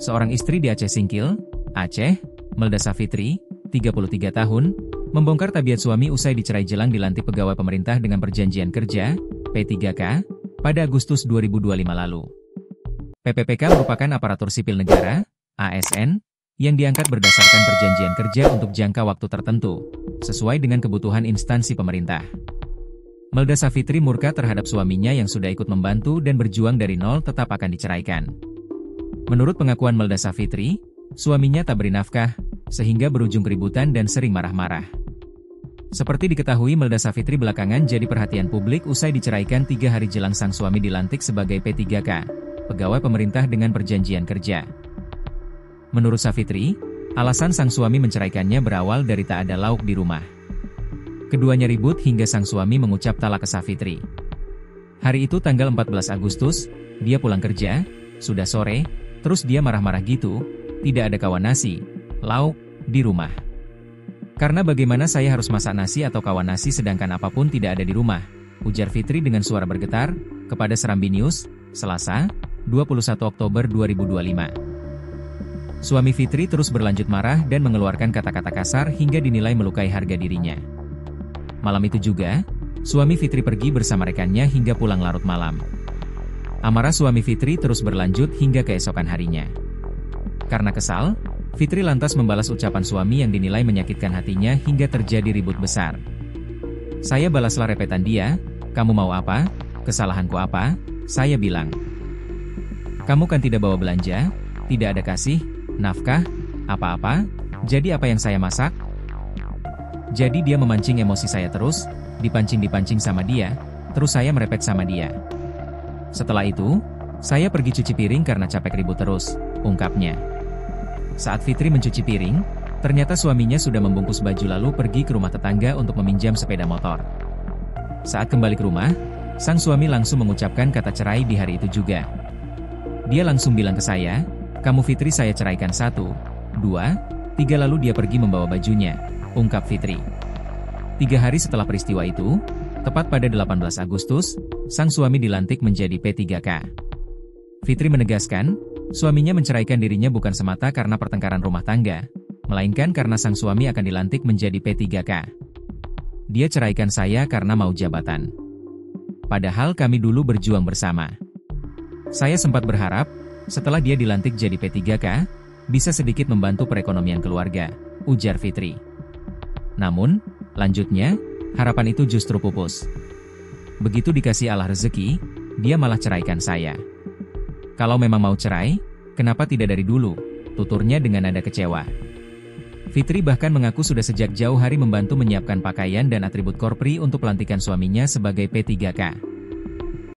Seorang istri di Aceh Singkil, Aceh, Melda Safitri, 33 tahun, membongkar tabiat suami usai dicerai jelang dilantik pegawai pemerintah dengan perjanjian kerja, P3K, pada Agustus 2025 lalu. PPPK merupakan aparatur sipil negara, ASN, yang diangkat berdasarkan perjanjian kerja untuk jangka waktu tertentu, sesuai dengan kebutuhan instansi pemerintah. Melda Safitri murka terhadap suaminya yang sudah ikut membantu dan berjuang dari nol tetap akan diceraikan. Menurut pengakuan Melda Safitri, suaminya tak beri nafkah, sehingga berujung keributan dan sering marah-marah. Seperti diketahui, Melda Safitri belakangan jadi perhatian publik usai diceraikan 3 hari jelang sang suami dilantik sebagai P3K, pegawai pemerintah dengan perjanjian kerja. Menurut Safitri, alasan sang suami menceraikannya berawal dari tak ada lauk di rumah. Keduanya ribut hingga sang suami mengucap talak ke Safitri. Hari itu tanggal 14 Agustus, dia pulang kerja, sudah sore, terus dia marah-marah gitu, tidak ada kawan nasi, lauk, di rumah. Karena bagaimana saya harus masak nasi atau kawan nasi sedangkan apapun tidak ada di rumah, ujar Fitri dengan suara bergetar, kepada Serambi News, Selasa, 21 Oktober 2025. Suami Fitri terus berlanjut marah dan mengeluarkan kata-kata kasar hingga dinilai melukai harga dirinya. Malam itu juga, suami Fitri pergi bersama rekannya hingga pulang larut malam. Amarah suami Fitri terus berlanjut hingga keesokan harinya. Karena kesal, Fitri lantas membalas ucapan suami yang dinilai menyakitkan hatinya hingga terjadi ribut besar. Saya balaslah repetan dia, kamu mau apa? Kesalahanku apa? Saya bilang. Kamu kan tidak bawa belanja, tidak ada kasih, nafkah, apa-apa, jadi apa yang saya masak? Jadi dia memancing emosi saya terus, dipancing sama dia, terus saya merepet sama dia. Setelah itu, saya pergi cuci piring karena capek ribut terus, ungkapnya. Saat Fitri mencuci piring, ternyata suaminya sudah membungkus baju lalu pergi ke rumah tetangga untuk meminjam sepeda motor. Saat kembali ke rumah, sang suami langsung mengucapkan kata cerai di hari itu juga. Dia langsung bilang ke saya, kamu Fitri saya ceraikan 1, 2, 3 lalu dia pergi membawa bajunya, ungkap Fitri. 3 hari setelah peristiwa itu, tepat pada 18 Agustus, sang suami dilantik menjadi P3K. Fitri menegaskan, suaminya menceraikan dirinya bukan semata karena pertengkaran rumah tangga, melainkan karena sang suami akan dilantik menjadi P3K. Dia ceraikan saya karena mau jabatan. Padahal kami dulu berjuang bersama. Saya sempat berharap, setelah dia dilantik jadi P3K, bisa sedikit membantu perekonomian keluarga, ujar Fitri. Namun, lanjutnya, harapan itu justru pupus. Begitu dikasih Allah rezeki, dia malah ceraikan saya. Kalau memang mau cerai, kenapa tidak dari dulu? Tuturnya dengan nada kecewa. Fitri bahkan mengaku sudah sejak jauh hari membantu menyiapkan pakaian dan atribut korpri untuk pelantikan suaminya sebagai P3K.